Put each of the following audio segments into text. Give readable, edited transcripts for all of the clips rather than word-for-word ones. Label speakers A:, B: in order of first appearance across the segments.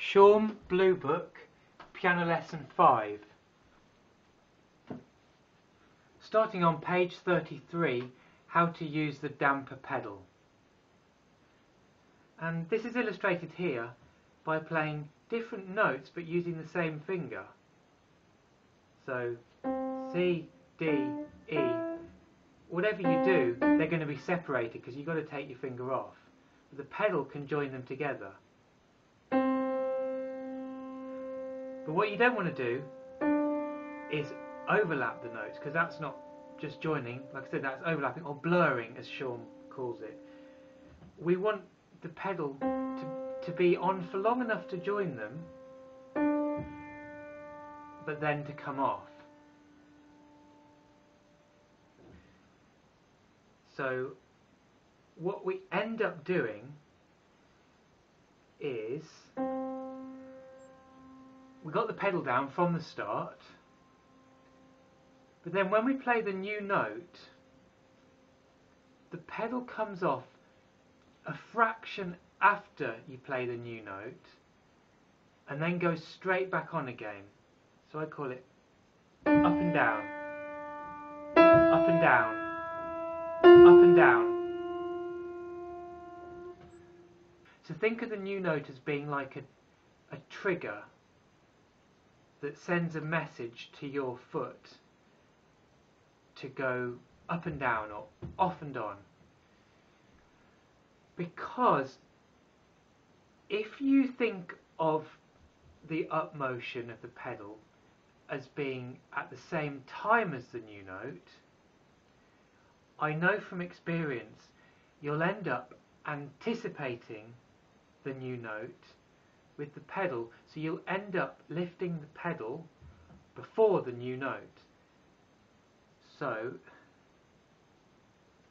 A: Schaum Blue Book, Piano Lesson 5. Starting on page 33, how to use the damper pedal. And this is illustrated here by playing different notes but using the same finger. So C, D, E, whatever you do, they're going to be separated because you've got to take your finger off. But the pedal can join them together. But what you don't want to do is overlap the notes, because that's not just joining, like I said, that's overlapping or blurring, as Schaum calls it. We want the pedal to be on for long enough to join them, but then to come off. So what we end up doing is we got the pedal down from the start, but then when we play the new note, the pedal comes off a fraction after you play the new note and then goes straight back on again. So I call it up and down, up and down, up and down. So think of the new note as being like a trigger that sends a message to your foot to go up and down or off and on. Because if you think of the up motion of the pedal as being at the same time as the new note, I know from experience you'll end up anticipating the new note with the pedal, so you'll end up lifting the pedal before the new note. So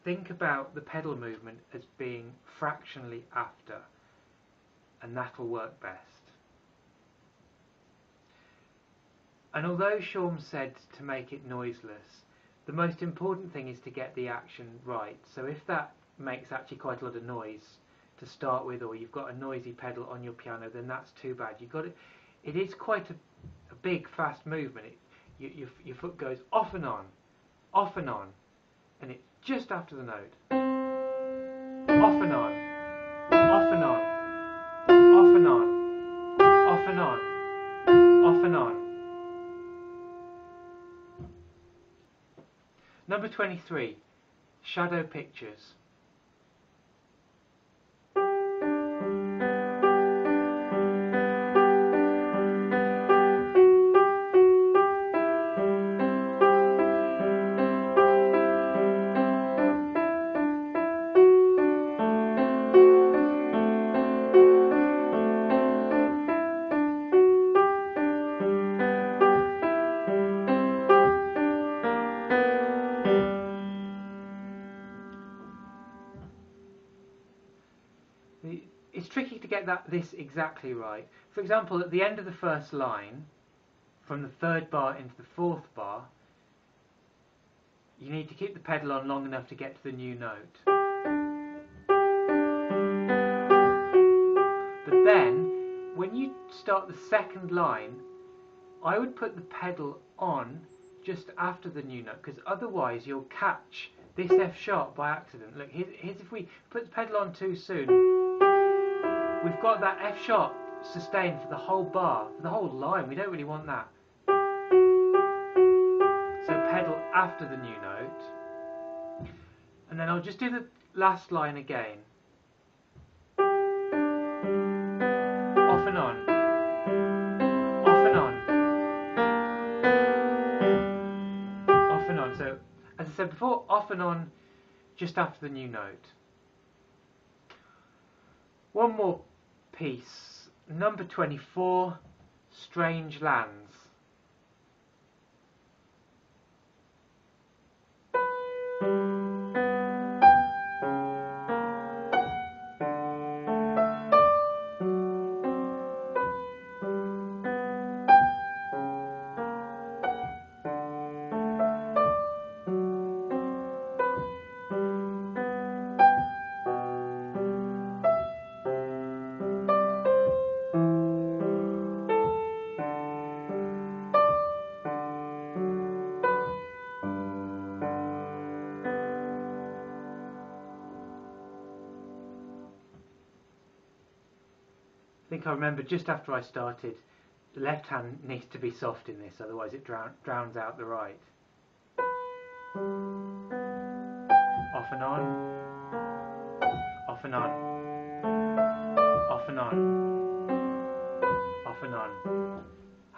A: think about the pedal movement as being fractionally after, and that'll work best. And although Schaum said to make it noiseless, the most important thing is to get the action right. So if that makes actually quite a lot of noise to start with, or you've got a noisy pedal on your piano, then that's too bad. You've got it is quite a big, fast movement. Your foot goes off and on, and it's just after the note. Off and on, off and on, off and on, off and on, off and on. Number 23, shadow pictures. It's tricky to get this exactly right. For example, at the end of the first line, from the third bar into the fourth bar, you need to keep the pedal on long enough to get to the new note. But then, when you start the second line, I would put the pedal on just after the new note, because otherwise you'll catch this F sharp by accident. Look, here's if we put the pedal on too soon, we've got that F sharp sustained for the whole bar, for the whole line. We don't really want that. So pedal after the new note. And then I'll just do the last line again. Off and on. Off and on. Off and on. So, as I said before, off and on just after the new note. One more piece, number 24, Strange Lands. think I remember just after I started, the left hand needs to be soft in this, otherwise it drowns out the right. Off and on, off and on, off and on, off and on,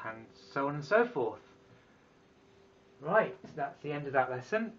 A: and so on and so forth. Right, that's the end of that lesson.